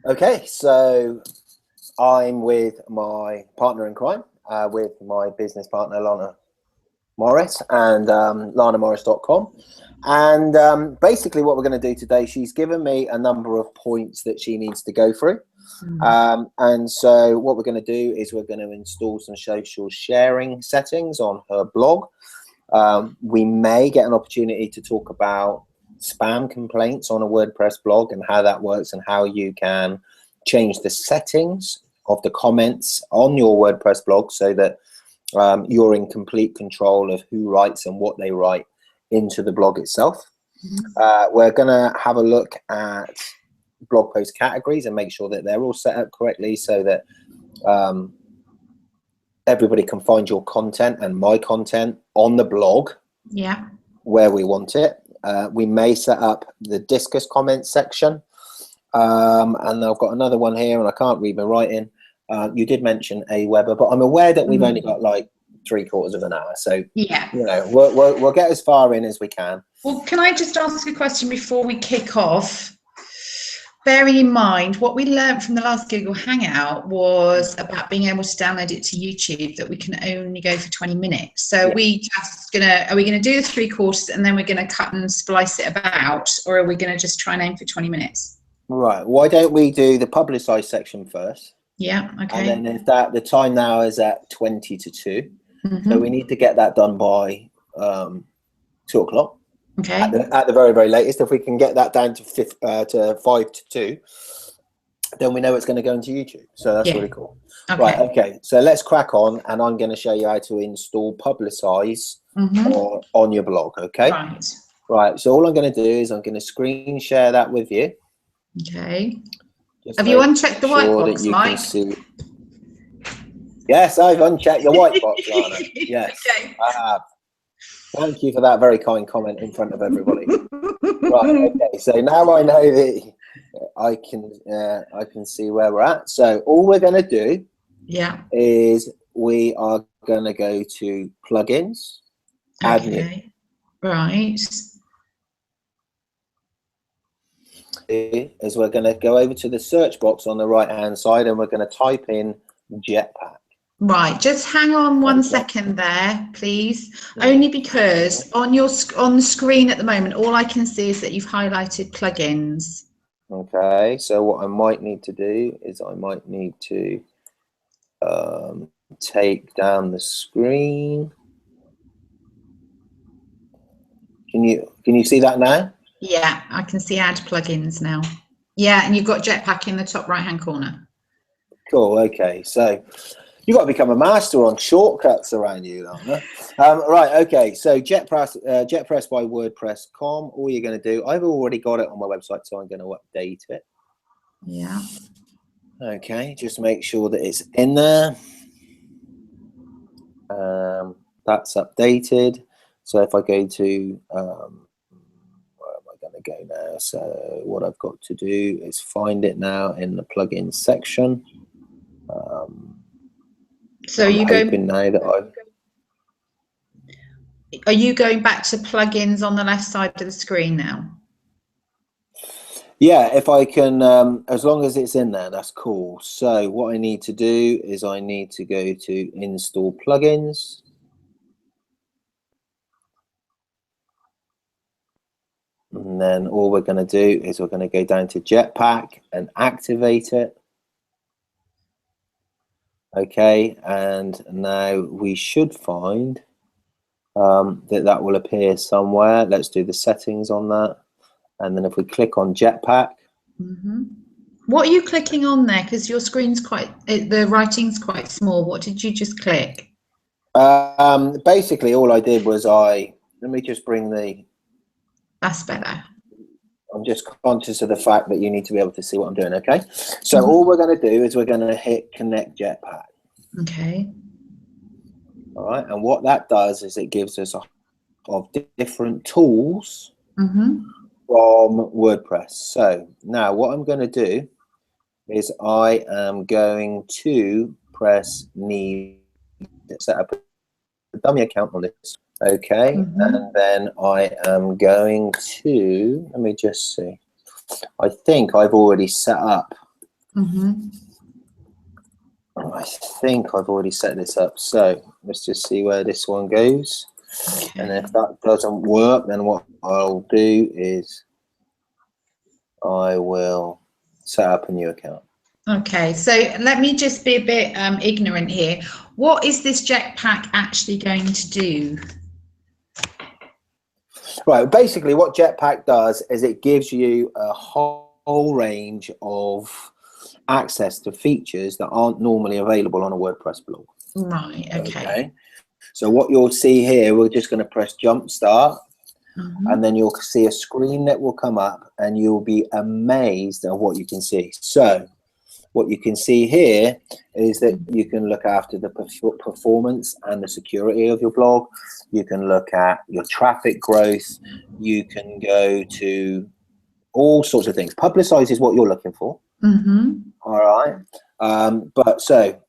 Okay, so I'm with my partner in crime, with my business partner, Lana Morris, and lanamorris.com. And basically what we're going to do today, she's given me a number of points that she needs to go through. And so what we're going to do is we're going to install some social sharing settings on her blog. We may get an opportunity to talk about spam complaints on a WordPress blog and how that works and how you can change the settings of the comments on your WordPress blog so that you're in complete control of who writes and what they write into the blog itself. We're going to have a look at blog post categories and make sure that they're all set up correctly so that everybody can find your content and my content on the blog where we want it. We may set up the discuss comments section, and I've got another one here and I can't read my writing. You did mention Aweber, but I'm aware that we've only got like 3/4 of an hour, so you know, we'll get as far in as we can. Well, can I just ask a question before we kick off? Bearing in mind what we learned from the last Google Hangout was about being able to download it to YouTube, that we can only go for 20 minutes. So are we gonna do the 3/4 and then we're gonna cut and splice it about, or are we gonna just try and aim for 20 minutes? Right, why don't we do the Publicize section first? Yeah, okay. And then if the time now is at 20 to 2, so we need to get that done by 2 o'clock. Okay. At the very, very latest. If we can get that down to 5 to 2, then we know it's going to go into YouTube. So that's really cool. Okay. Right, okay. So let's crack on, and I'm going to show you how to install Publicize on your blog, okay? Right, so all I'm going to do is I'm going to screen share that with you. Okay. Have you unchecked the white box, Mike? Yes, I've unchecked your white box, Lana. Yes, okay. I have. Thank you for that very kind comment in front of everybody. Right, okay, so now I know that I can see where we're at. So all we're going to do is we are going to go to plugins, add new. Right. Is we're going to go over to the search box on the right hand side and we're going to type in Jetpack. Right, just hang on one second there, please. Only because on the screen at the moment, all I can see is that you've highlighted plugins. Okay, so what I might need to do is I might need to take down the screen. Can you see that now? Yeah, I can see add plugins now. Yeah, and you've got Jetpack in the top right hand corner. Cool. Okay, so you've got to become a master on shortcuts around you, Lana. Right, okay, so Jetpress by WordPress.com. All you're going to do, I've already got it on my website, so I'm going to update it. Yeah. Okay, just make sure that it's in there. That's updated. So if I go to, where am I going to go now? So what I've got to do is find it now in the plugins section. So I'm hoping now that are you going back to plugins on the left side of the screen now? Yeah, if I can, as long as it's in there, that's cool. So what I need to do is I need to go to install plugins. And then all we're going to do is we're going to go down to Jetpack and activate it. Okay, and now we should find that will appear somewhere. Let's do the settings on that. And then if we click on Jetpack. What are you clicking on there? Because your screen's the writing's quite small. What did you just click? Basically, all I did was let me just bring the... That's better. I'm just conscious of the fact that you need to be able to see what I'm doing, okay? So all we're going to do is we're going to hit Connect Jetpack. Okay. All right, and what that does is it gives us of different tools from WordPress. So now what I'm going to do is I am going to press need to set up a dummy account on this. Okay, and then I am going to, let me just see. I think I've already set up Mm-hmm. I think I've already set this up, so let's just see where this one goes. Okay. And if that doesn't work, then what I'll do is I will set up a new account. Okay, so let me just be a bit ignorant here. What is this jetpack actually going to do? Right, basically what Jetpack does is it gives you a whole range of access to features that aren't normally available on a WordPress blog. Right, okay. So what you'll see here, we're just going to press Jump Start, Mm-hmm. and then you'll see a screen that will come up, and you'll be amazed at what you can see. So what you can see here is that you can look after the performance and the security of your blog. You can look at your traffic growth. You can go to all sorts of things. Publicize is what you're looking for. Mm-hmm. All right. But so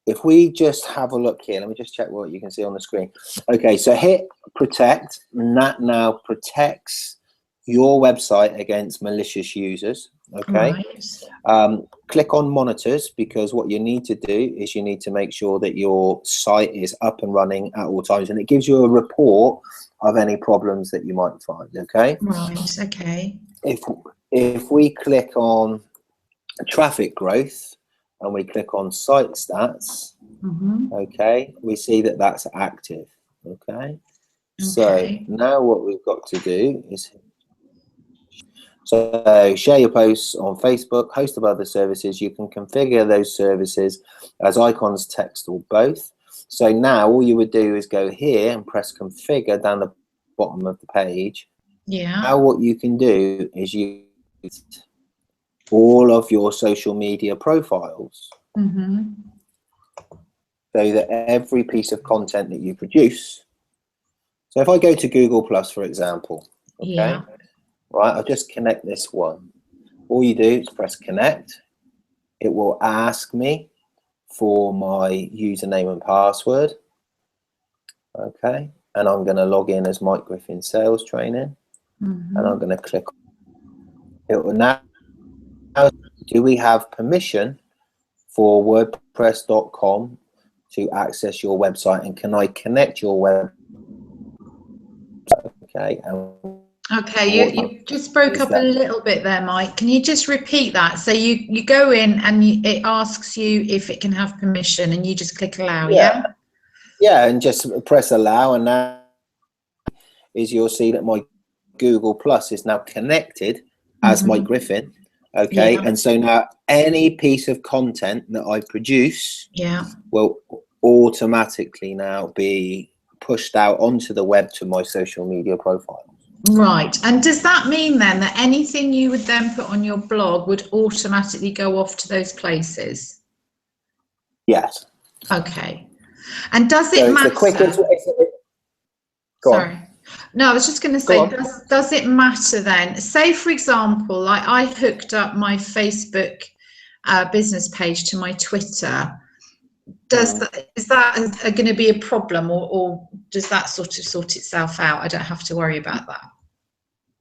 if we just have a look here, let me just check what you can see on the screen. Okay, so hit protect, and that now protects your website against malicious users. Okay. Right. Click on monitors, because what you need to do is you need to make sure that your site is up and running at all times, and it gives you a report of any problems that you might find. Okay. Right, okay. If we click on traffic growth and we click on site stats, Mm-hmm. okay, we see that that's active. Okay. So Okay. now what we've got to do is, so share your posts on Facebook, host of other services. You can configure those services as icons, text, or both. So now all you would do is go here and press configure down the bottom of the page. Yeah. Now what you can do is use all of your social media profiles, Mm-hmm. so that every piece of content that you produce. So if I go to Google Plus, for example, okay, Yeah. right, I'll just connect this one. All you do is press connect. It will ask me for my username and password. Okay, and I'm going to log in as Mike Griffin Sales Training, Mm-hmm. and I'm going to click. It will now, do we have permission for WordPress.com to access your website, and can I connect your web? Okay. Okay, you just broke up a little bit there, Mike. Can you just repeat that? So you go in and it asks you if it can have permission, and you just click allow, yeah? Yeah, and just press allow, and now you'll see that my Google Plus is now connected as Mike Griffin. Okay, and so now any piece of content that I produce will automatically now be pushed out onto the web to my social media profile. Right, and does that mean then that anything you would then put on your blog would automatically go off to those places? Yes. Okay, and does it matter? It's the quickest. Sorry. No, I was just going to say, does it matter then? Say, for example, like I hooked up my Facebook business page to my Twitter. Is that going to be a problem, or does that sort of sort itself out? I don't have to worry about that.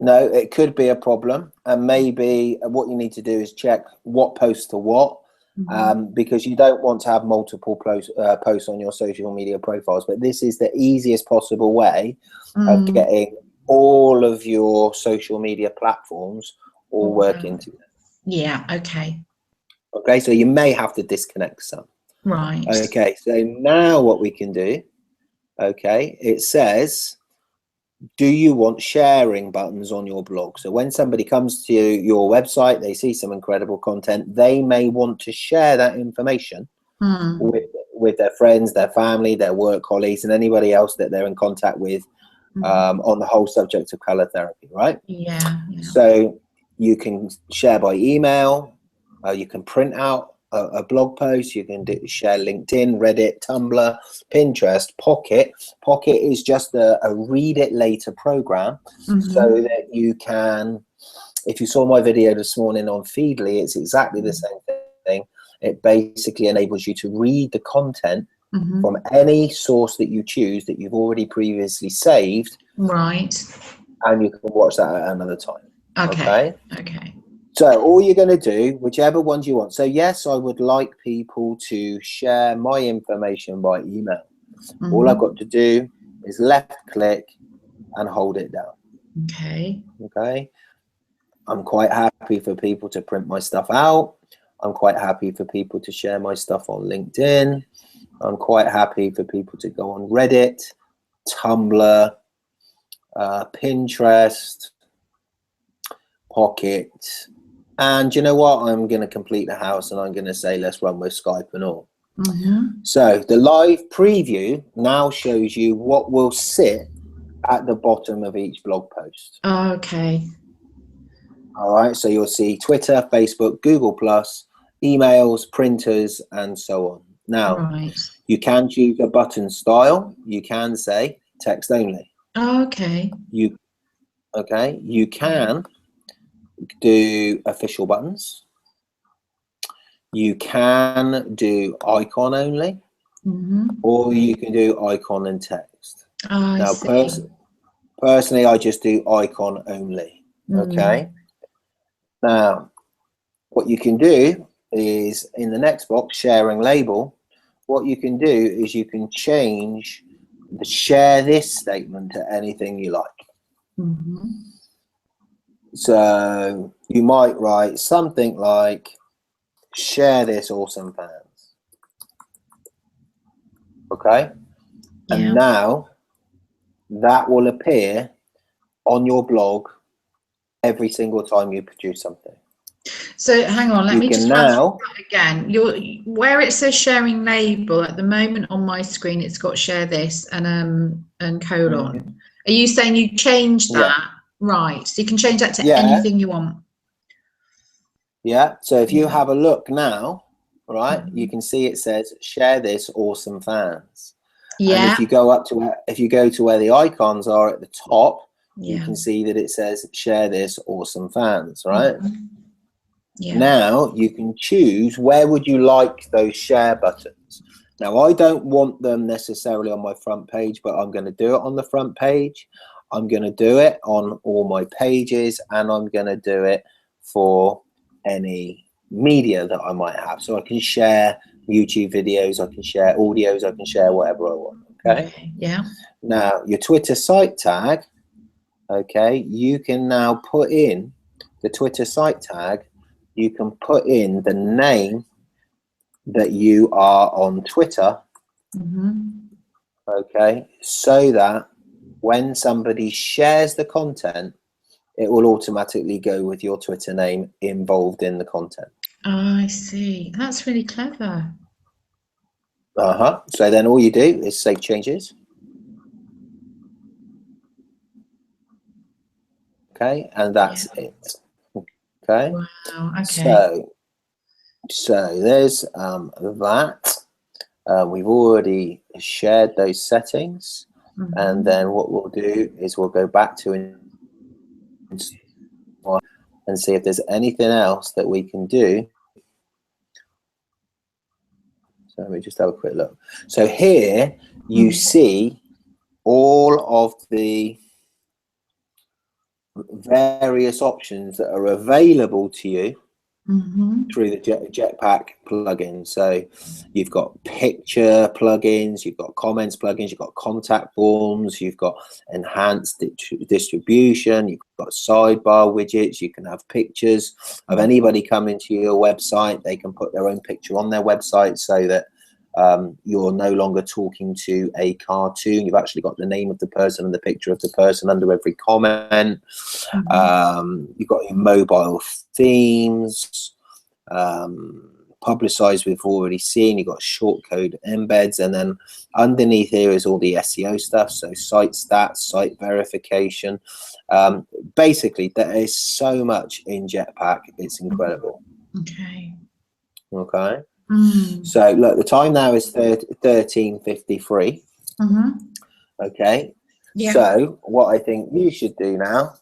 No, it could be a problem, and maybe what you need to do is check what post to what, because you don't want to have multiple posts on your social media profiles. But this is the easiest possible way of getting all of your social media platforms all working together. Yeah. Okay. Okay, so you may have to disconnect some. Right. Okay, so now what we can do, okay, it says, do you want sharing buttons on your blog? So when somebody comes to your website, they see some incredible content, they may want to share that information with their friends, their family, their work colleagues, and anybody else that they're in contact with on the whole subject of color therapy, right? Yeah. So you can share by email, you can print out a blog post, you can share LinkedIn, Reddit, Tumblr, Pinterest, Pocket. Pocket is just a read it later program, so that you can, if you saw my video this morning on Feedly, it's exactly the same thing. It basically enables you to read the content from any source that you choose that you've already previously saved. Right. And you can watch that at another time. Okay. So all you're going to do, whichever ones you want. So yes, I would like people to share my information by email. All I've got to do is left click and hold it down. Okay. Okay. I'm quite happy for people to print my stuff out. I'm quite happy for people to share my stuff on LinkedIn. I'm quite happy for people to go on Reddit, Tumblr, Pinterest, Pocket. And you know what? I'm going to complete the house and I'm going to say, let's run with Skype and all. So the live preview now shows you what will sit at the bottom of each blog post. Okay. All right. So you'll see Twitter, Facebook, Google+, emails, printers, and so on. Now, you can choose a button style. You can say text only. Okay. You can do official buttons. You can do icon only, or you can do icon and text. Now, personally, I just do icon only. Okay. Now, what you can do is in the next box, sharing label, what you can do is you can change the share this statement to anything you like. So you might write something like, share this awesome fans. Okay. And now that will appear on your blog every single time you produce something. So hang on, let me just run through that again. Where it says sharing label at the moment on my screen, it's got share this and colon. Are you saying you changed that? Right. So you can change that to anything you want. Yeah. So if you have a look now, right, you can see it says share this awesome fans. And if you go up to where the icons are at the top, you can see that it says share this awesome fans, right? Now you can choose where would you like those share buttons. Now I don't want them necessarily on my front page, but I'm going to do it on the front page. I'm going to do it on all my pages, and I'm going to do it for any media that I might have. So I can share YouTube videos, I can share audios, I can share whatever I want. Okay. Yeah. Now your Twitter site tag, okay, you can now put in the Twitter site tag. You can put in the name that you are on Twitter, okay, so that when somebody shares the content, it will automatically go with your Twitter name involved in the content. Oh, I see. That's really clever. So then all you do is save changes. Okay, and that's it. Okay. Wow. Okay. So there's that. We've already shared those settings, and then what we'll do is we'll go back to and see if there's anything else that we can do. So let me just have a quick look. So here you see all of the various options that are available to you through the Jetpack plugin. So you've got picture plugins, you've got comments plugins, you've got contact forms, you've got enhanced distribution, you've got sidebar widgets. You can have pictures of anybody coming to your website. They can put their own picture on their website so that you're no longer talking to a cartoon. You've actually got the name of the person and the picture of the person under every comment. You've got your mobile themes, Publicize we've already seen. You've got shortcode embeds, and then underneath here is all the SEO stuff, so site stats, site verification. Basically there is so much in Jetpack, it's incredible. Okay. So look, the time now is 13:53. Okay. So what I think you should do now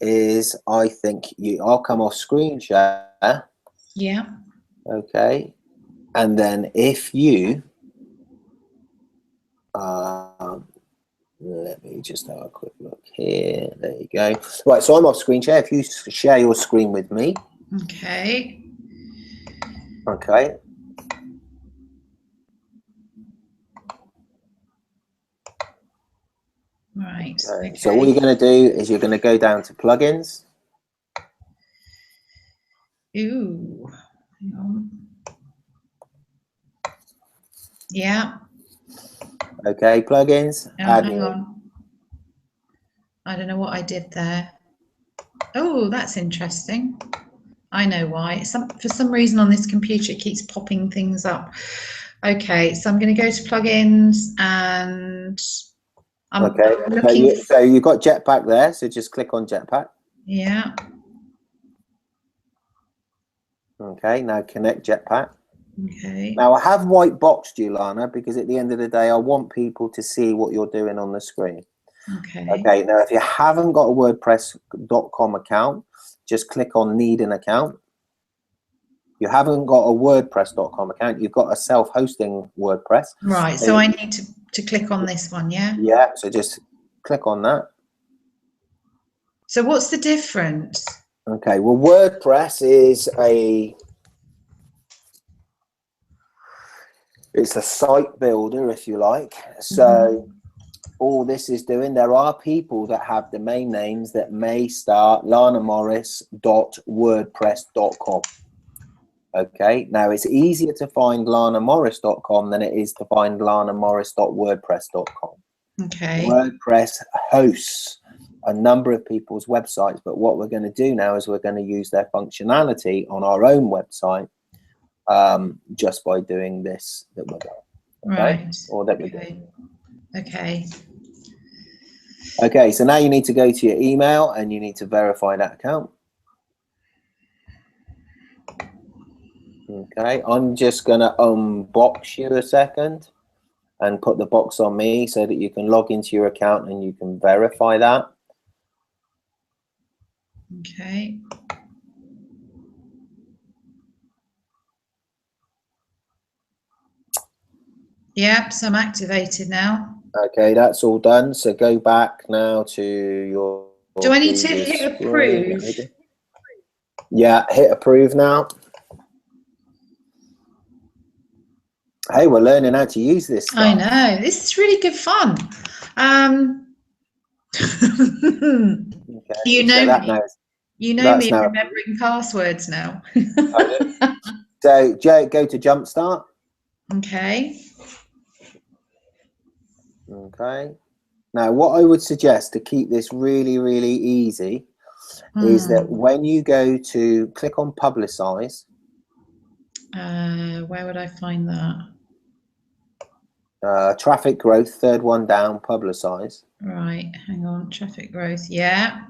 is I'll come off screen share. Okay. And then if you let me just have a quick look here. There you go. Right, so I'm off screen share. If you share your screen with me. Okay. Okay. Right. Okay. So what you're going to do is you're going to go down to plugins. Ooh. Hang on. Yeah. Okay, plugins. Hang on. I don't know what I did there. Oh, that's interesting. I know why. For some reason on this computer it keeps popping things up. Okay, so I'm going to go to plugins and I'm looking. So you've got Jetpack there, so just click on Jetpack. Yeah. Okay, now connect Jetpack. Okay. Now I have white boxed you, Lana, because at the end of the day I want people to see what you're doing on the screen. Okay. Okay, now if you haven't got a WordPress.com account, just click on need an account. You haven't got a WordPress.com account, you've got a self-hosting WordPress. Right, so I need to click on this one, yeah? Yeah, so just click on that. So what's the difference? Okay, well, WordPress is it's a site builder, if you like. So all this is doing, there are people that have domain names that may start lanamorris.wordpress.com. Okay, now it's easier to find lanamorris.com than it is to find lanamorris.wordpress.com. Okay. WordPress hosts a number of people's websites, but what we're going to do now is we're going to use their functionality on our own website, just by doing this that we're doing. Okay? Right. Or that we're doing. Okay. Okay, so now you need to go to your email and you need to verify that account. Okay, I'm just going to unbox you a second and put the box on me so that you can log into your account and you can verify that. Okay. Yep, so I'm activated now. Okay, that's all done. So go back now to your. Do I need to hit approve? Yeah, hit approve now. Hey, we're learning how to use this stuff. I know, this is really good fun. Okay, you know so me. You know me remembering passwords now. So go to Jumpstart. Okay. Okay. Now, what I would suggest to keep this really, really easy is that when you go to click on Publicize. Where would I find that? Traffic growth, third one down, Publicize. Right, hang on, traffic growth, yeah.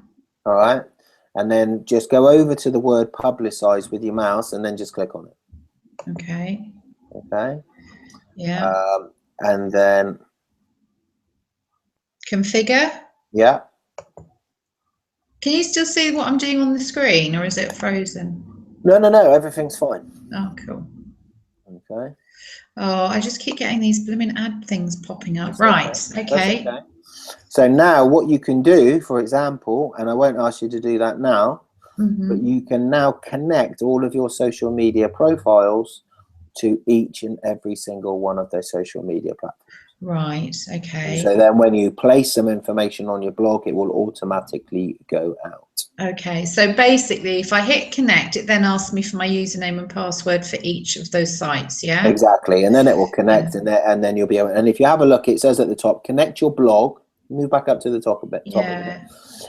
All right. And then just go over to the word Publicize with your mouse and then just click on it. Okay. Okay. Yeah. And then configure. Yeah. Can you still see what I'm doing on the screen, or is it frozen? No, everything's fine. Oh, cool. Okay. Oh, I just keep getting these blooming ad things popping up. Right, okay. Okay. So now what you can do, for example, and I won't ask you to do that now, but you can now connect all of your social media profiles to each and every single one of those social media platforms. Right, okay. And so then when you place some information on your blog, it will automatically go out. Okay, so basically if I hit connect, it then asks me for my username and password for each of those sites, yeah? Exactly, and then it will connect, and then you'll be able, and if you have a look, it says at the top, connect your blog. Move back up to the top a bit.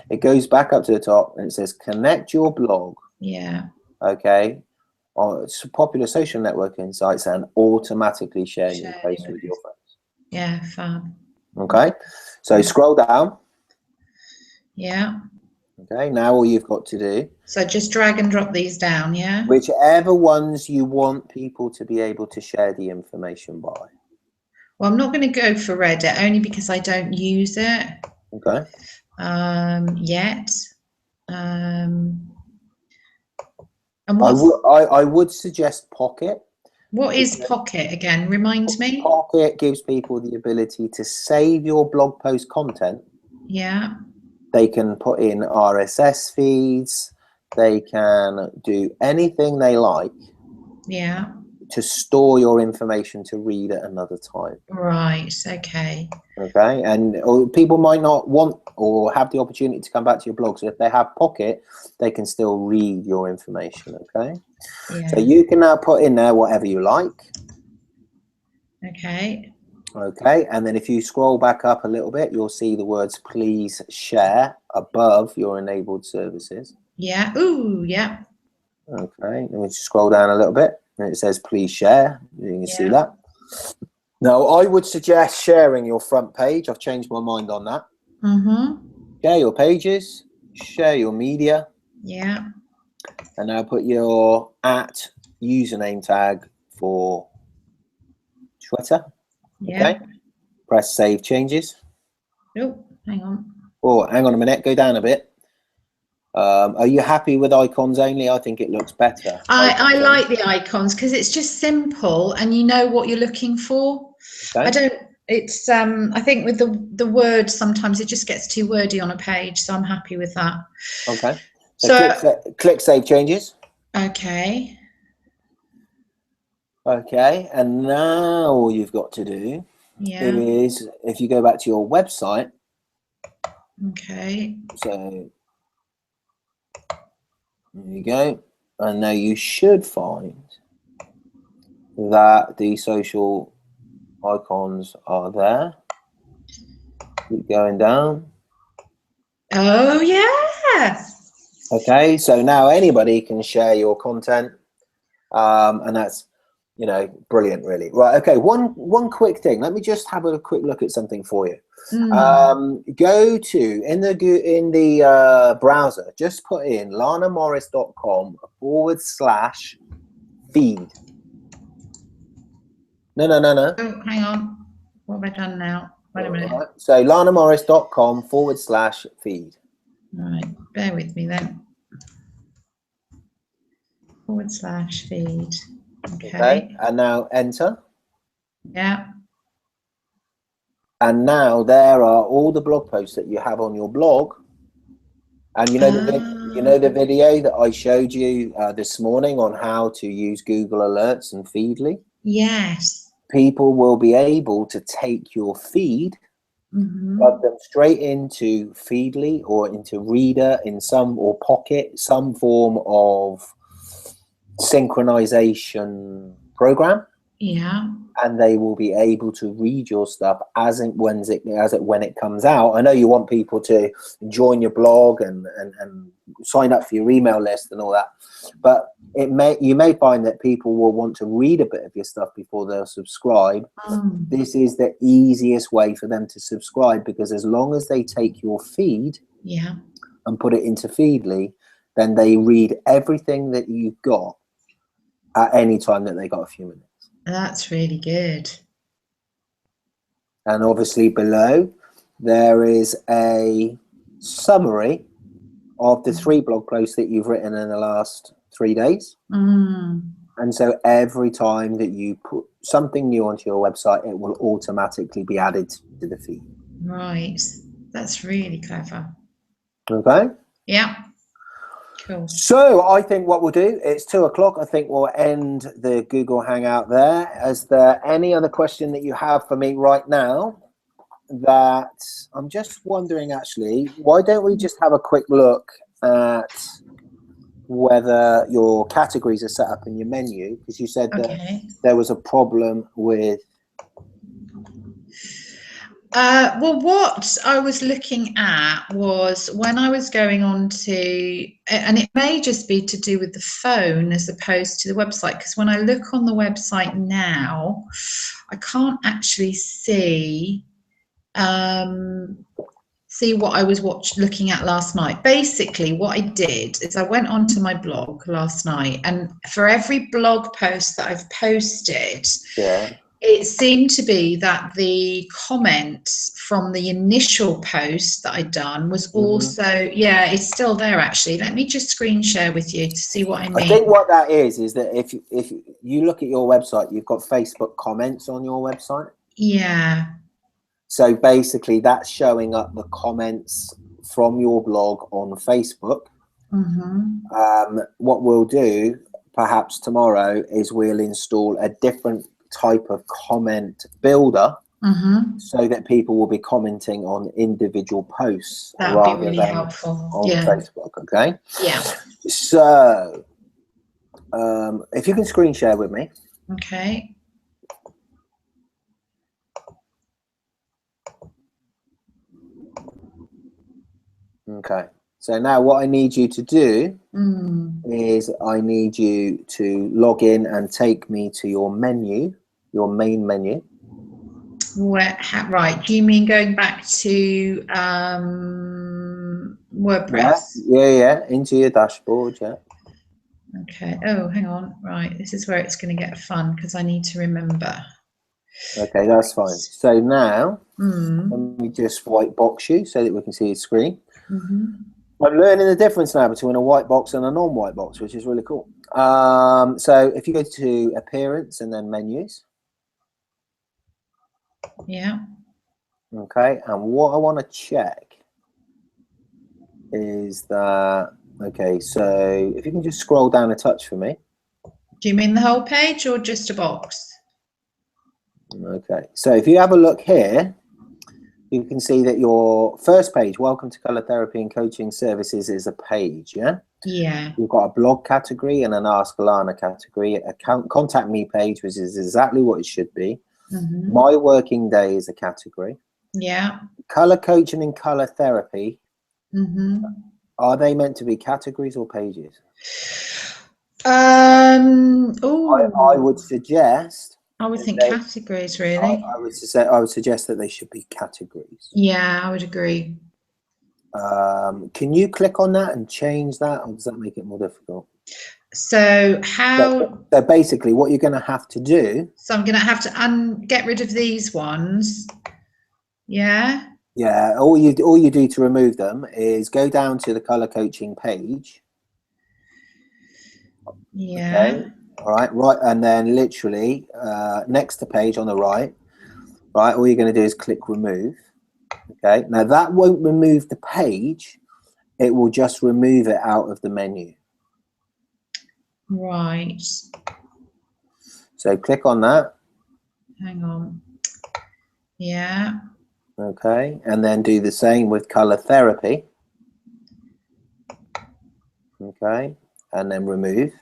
It goes back up to the top and it says connect your blog. Yeah. Okay. On popular social networking sites and automatically share your post with your friends. Yeah, fun. Okay. So scroll down. Yeah. Okay. Now all you've got to do. So just drag and drop these down. Yeah. Whichever ones you want people to be able to share the information by. Well, I'm not going to go for Reddit only because I don't use it. Okay. Yet. And I would suggest Pocket. What is Pocket again? Remind me. Pocket gives people the ability to save your blog post content. Yeah. They can put in RSS feeds. they can do anything they like. Yeah. To store your information to read at another time. Right. Okay. Okay. And people might not want or have the opportunity to come back to your blog. So if they have Pocket, they can still read your information. Okay. Yeah. So you can now put in there whatever you like. Okay. Okay. And then if you scroll back up a little bit, you'll see the words please share above your enabled services. Yeah. Ooh, yeah. Okay. And we scroll down a little bit and it says please share. You can see that. Now, I would suggest sharing your front page. I've changed my mind on that. Share your pages, share your media. Yeah. And now put your @ username tag for Twitter. Yeah. Okay. Press save changes. Oh, hang on. Oh, hang on a minute. Go down a bit. Are you happy with icons only? I think it looks better. I like the icons because it's just simple and you know what you're looking for. Okay. I think with the words sometimes it just gets too wordy on a page, so I'm happy with that. Okay. So click save changes. Okay. Okay. And now all you've got to do is if you go back to your website. Okay. So there you go. And now you should find that the social icons are there. Keep going down. Oh, yeah. Okay, so now anybody can share your content. And that's, you know, brilliant, really. Right, okay, one quick thing. Let me just have a quick look at something for you. Go to, in the browser, just put in lanamorris.com/feed. No. Oh, hang on. What have I done now? Wait a minute. Right. So lanamorris.com/feed. Right, bear with me then. /feed. Okay. And now enter. Yeah. And now there are all the blog posts that you have on your blog. And you know the video that I showed you this morning on how to use Google Alerts and Feedly? Yes. People will be able to take your feed, plug them straight into Feedly or into Reader or Pocket, some form of synchronization program. Yeah. And they will be able to read your stuff when it comes out. I know you want people to join your blog and sign up for your email list and all that, but you may find that people will want to read a bit of your stuff before they'll subscribe. This is the easiest way for them to subscribe, because as long as they take your feed and put it into Feedly, then they read everything that you've got at any time that they got a few minutes. That's really good. And obviously below there is a summary of the 3 blog posts that you've written in the last 3 days. And so every time that you put something new onto your website, it will automatically be added to the feed. Right. That's really clever. Okay. Yeah. Cool. So I think what we'll do, it's 2 o'clock. I think we'll end the Google Hangout there. Is there any other question that you have for me right now? That I'm just wondering, actually, why don't we just have a quick look at whether your categories are set up in your menu? Because you said that there was a problem with... Well, what I was looking at was when I was going on to, and it may just be to do with the phone as opposed to the website, because when I look on the website now, I can't actually see what I was looking at last night. Basically, what I did is I went onto my blog last night, and for every blog post that I've posted, it seemed to be that the comments from the initial post that I'd done was also, it's still there actually. Let me just screen share with you to see what I mean. I think what that is that if you look at your website, you've got Facebook comments on your website. Yeah. So basically that's showing up the comments from your blog on Facebook. What we'll do perhaps tomorrow is we'll install a different type of comment builder so that people will be commenting on individual posts That would be rather really than helpful. on Yeah. Facebook. Okay. Yeah. So if you can screen share with me. Okay. Okay. So now what I need you to do is I need you to log in and take me to your menu, your main menu. Right. Do you mean going back to WordPress? Yeah. Into your dashboard, yeah. Okay. Oh, hang on. Right. This is where it's going to get fun because I need to remember. Okay, that's fine. So now, let me just white box you so that we can see your screen. I'm learning the difference now between a white box and a non-white box, which is really cool. So if you go to Appearance and then Menus. Yeah. Okay, and what I want to check is that, okay, so if you can just scroll down a touch for me. Do you mean the whole page or just a box? Okay, so if you have a look here, you can see that your first page, Welcome to Colour Therapy and Coaching Services, is a page, yeah? Yeah. You've got a blog category and an Ask Lana category, a contact me page, which is exactly what it should be. My working day is a category. Yeah. Colour coaching and colour therapy, are they meant to be categories or pages? I would suggest. I would think categories, really. I would suggest that they should be categories. Yeah, I would agree. Can you click on that and change that, or does that make it more difficult? So how? So basically, what you're going to have to do. So I'm going to have to get rid of these ones. Yeah. Yeah. All you do to remove them is go down to the color coaching page. Yeah. Okay. All right. Right. And then literally next to page on the right. Right. All you're going to do is click remove. Okay. Now that won't remove the page. It will just remove it out of the menu. Right. So click on that. Hang on. Yeah. Okay, and then do the same with color therapy. Okay, and then remove.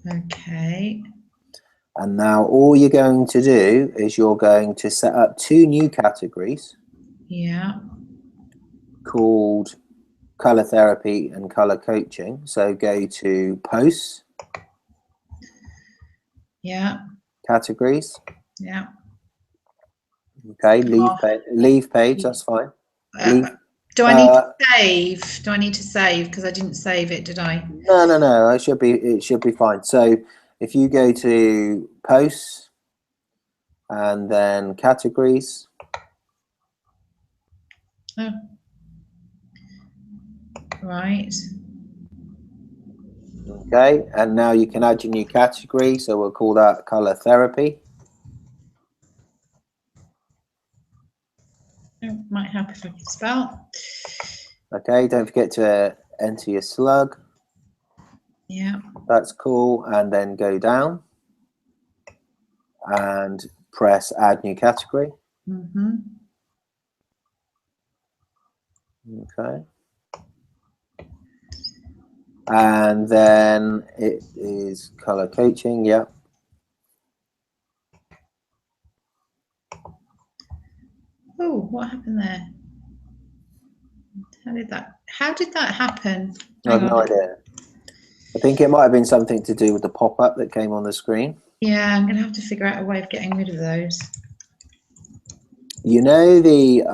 Okay. And now all you're going to do is you're going to set up 2 new categories. Yeah. Called color therapy and color coaching. So go to posts. Yeah. Categories. Yeah. Okay, leave page, that's fine. Do I need to save? Do I need to save? Because I didn't save it, did I? No. It should be fine. So if you go to posts and then categories. Oh. Right. Okay, and now you can add your new category. So we'll call that color therapy. It might help if I can spell. Okay, don't forget to enter your slug. Yeah. That's cool. And then go down and press add new category. Okay. And then it is color coaching. Yeah. Oh, what happened there? How did that happen? I have no idea. I think it might have been something to do with the pop-up that came on the screen. Yeah, I'm gonna have to figure out a way of getting rid of those. You know the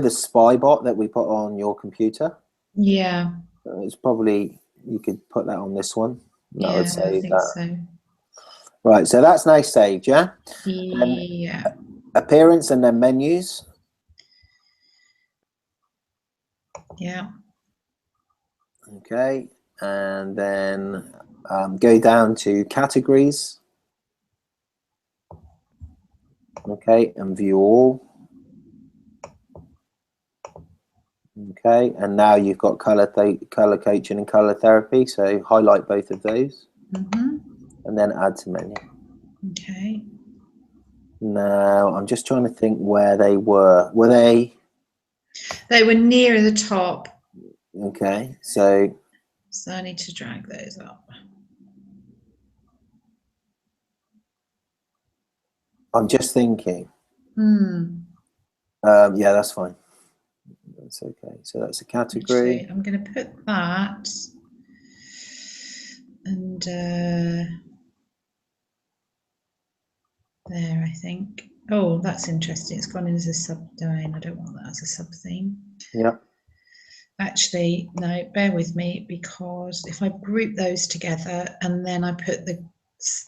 spy bot that we put on your computer? Yeah. It's probably, you could put that on this one. That would save I think that. so. Right, so that's now saved, yeah? Yeah. Appearance and then menus. Yeah. Okay, and then go down to categories. Okay, and view all. Okay, and now you've got color coaching and color therapy. So highlight both of those, and then add to menu. Okay. Now I'm just trying to think where they were. Were they? They were near the top. Okay, so I need to drag those up. I'm just thinking. Yeah, that's fine. That's okay. So that's a category. Actually, I'm going to put that, and there, I think. Oh, that's interesting. It's gone in as a sub-domain. I don't want that as a sub-theme. Yeah. Actually, no, bear with me, because if I group those together and then I put the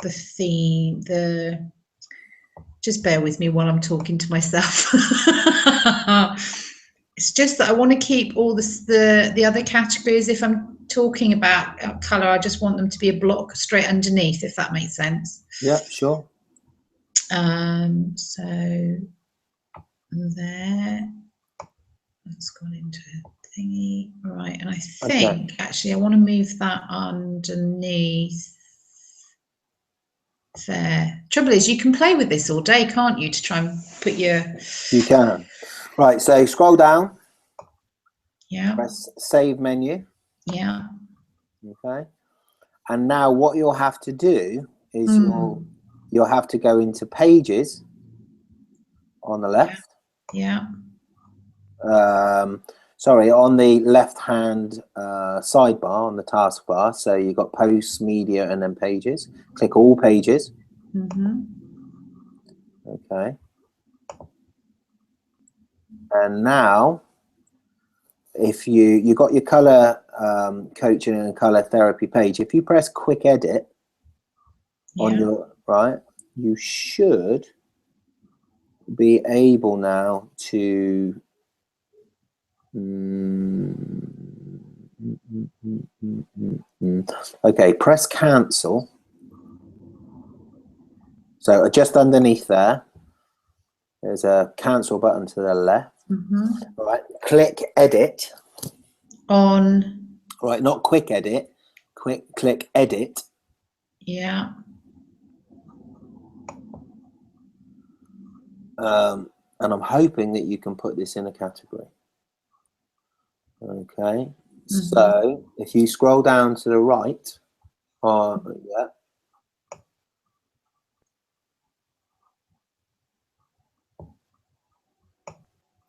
theme, just bear with me while I'm talking to myself. It's just that I want to keep all the other categories. If I'm talking about colour, I just want them to be a block straight underneath, if that makes sense. Yeah, sure. So there, that's gone into thingy, right? And I think actually I want to move that underneath there. Trouble is, you can play with this all day, can't you, to try and put your... You can. Right, so scroll down. Yeah. Press save menu. Yeah. Okay. And now what you'll have to do is you'll have to go into pages on the left. Yeah. Sorry, on the left-hand sidebar on the taskbar. So you've got posts, media, and then pages. Click all pages. Okay. And now, if you got your color coaching and color therapy page, if you press quick edit on your right, you should be able now to okay, press cancel. So just underneath there, there's a cancel button to the left. Right, click edit. On. Right, not quick edit. Click edit. Yeah. And I'm hoping that you can put this in a category. Okay, so if you scroll down to the right, yeah.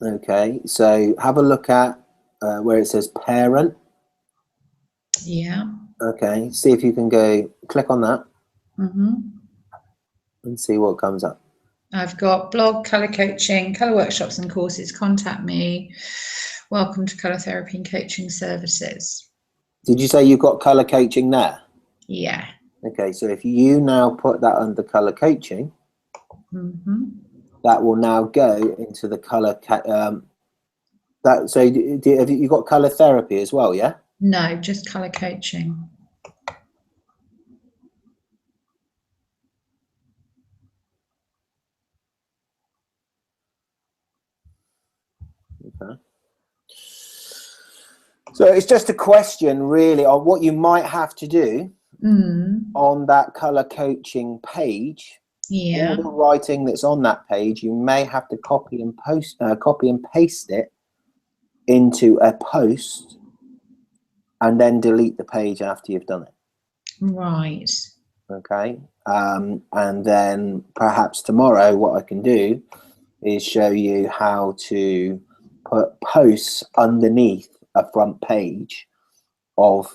Okay, so have a look at where it says parent. Yeah. Okay, see if you can go click on that and see what comes up. I've got blog, colour coaching, colour workshops and courses, contact me, welcome to colour therapy and coaching services. Did you say you've got colour coaching there? Yeah. Okay, so if you now put that under colour coaching, that will now go into the colour. So have you got colour therapy as well? Yeah. No, just colour coaching. Okay. So it's just a question really on what you might have to do on that colour coaching page. Yeah. All the writing that's on that page, you may have to copy and paste it into a post and then delete the page after you've done it. Right. Okay. And then perhaps tomorrow what I can do is show you how to put posts underneath a front page of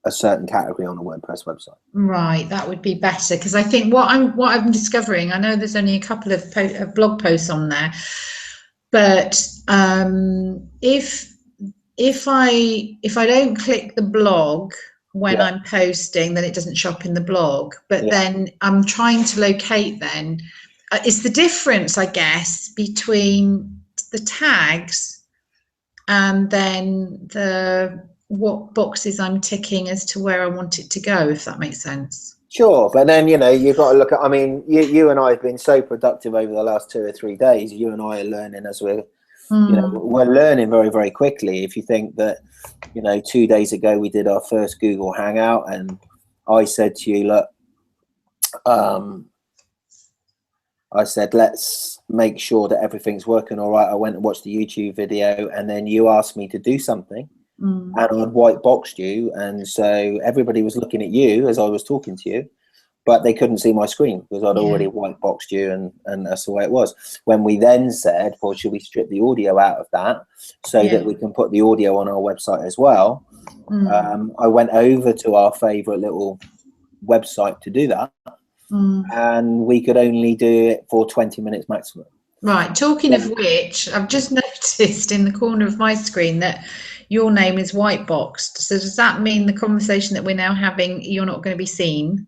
a certain category on a WordPress website. Right, that would be better, because I think what I'm discovering, I know there's only a couple of blog posts on there, but if I don't click the blog when I'm posting, then it doesn't show up in the blog. But then I'm trying to locate then. It's the difference, I guess, between the tags and then what boxes I'm ticking as to where I want it to go, if that makes sense. Sure, but then, you know, you've got to look at, I mean, you and I have been so productive over the last 2 or 3 days. You and I are learning as we're You know, we're learning very, very quickly. If you think that, you know, 2 days ago we did our first Google Hangout, and I said to you, look, I said, let's make sure that everything's working all right. I went and watched the YouTube video, and then you asked me to do something, and I'd white boxed you. And so everybody was looking at you as I was talking to you, but they couldn't see my screen because I'd already white boxed you, and that's the way it was. When we then said, well, should we strip the audio out of that so that we can put the audio on our website as well? I went over to our favorite little website to do that. And we could only do it for 20 minutes maximum. Right. Talking of which, I've just noticed in the corner of my screen that your name is white boxed. So does that mean the conversation that we're now having, you're not going to be seen?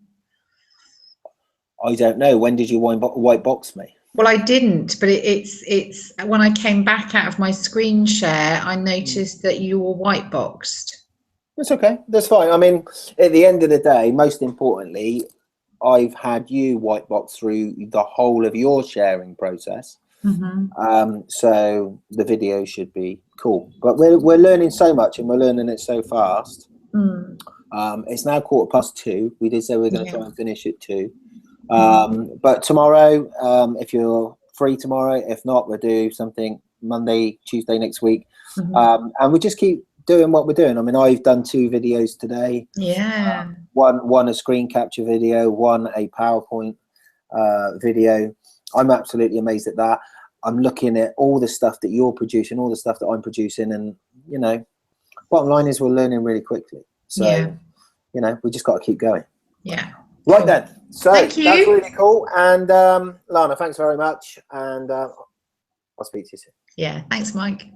I don't know. When did you white box me? Well, I didn't, but it's when I came back out of my screen share, I noticed that you were white boxed. That's okay. That's fine. I mean, at the end of the day, most importantly, I've had you white box through the whole of your sharing process. So the video should be cool. But we're learning so much, and we're learning it so fast. It's now 2:15. We did say we we're going to try and finish at 2. But tomorrow, if you're free tomorrow, if not, we'll do something Monday, Tuesday next week. And we just keep doing what we're doing. I mean, I've done 2 videos today. One a screen capture video, one a PowerPoint video. I'm absolutely amazed at that. I'm looking at all the stuff that you're producing, all the stuff that I'm producing, and you know, bottom line is we're learning really quickly. So you know, we just got to keep going. Right then. So that's really cool. And Lana, thanks very much. And I'll speak to you soon. Thanks, Mike.